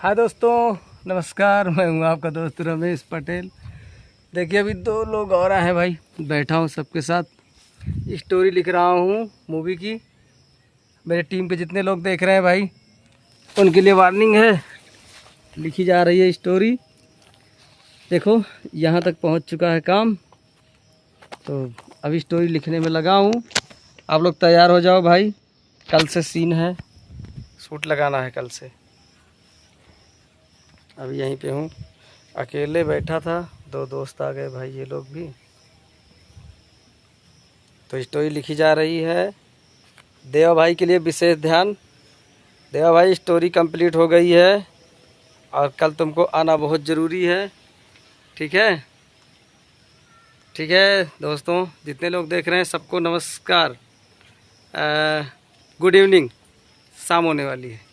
हाय दोस्तों, नमस्कार। मैं हूँ आपका दोस्त रमेश पटेल। देखिए अभी 2 लोग और आए हैं भाई, बैठा हूँ सबके साथ, स्टोरी लिख रहा हूँ मूवी की। मेरे टीम पे जितने लोग देख रहे हैं भाई, उनके लिए वार्निंग है, लिखी जा रही है स्टोरी। देखो यहाँ तक पहुँच चुका है काम, तो अभी स्टोरी लिखने में लगा हूँ। आप लोग तैयार हो जाओ भाई, कल से सीन है, शूट लगाना है कल से। अभी यहीं पे हूँ, अकेले बैठा था, 2 दोस्त आ गए भाई, ये लोग भी। तो स्टोरी लिखी जा रही है। देवा भाई के लिए विशेष ध्यान। देवा भाई स्टोरी कंप्लीट हो गई है और कल तुमको आना बहुत ज़रूरी है, ठीक है? ठीक है दोस्तों, जितने लोग देख रहे हैं सबको नमस्कार। गुड इवनिंग, शाम होने वाली है।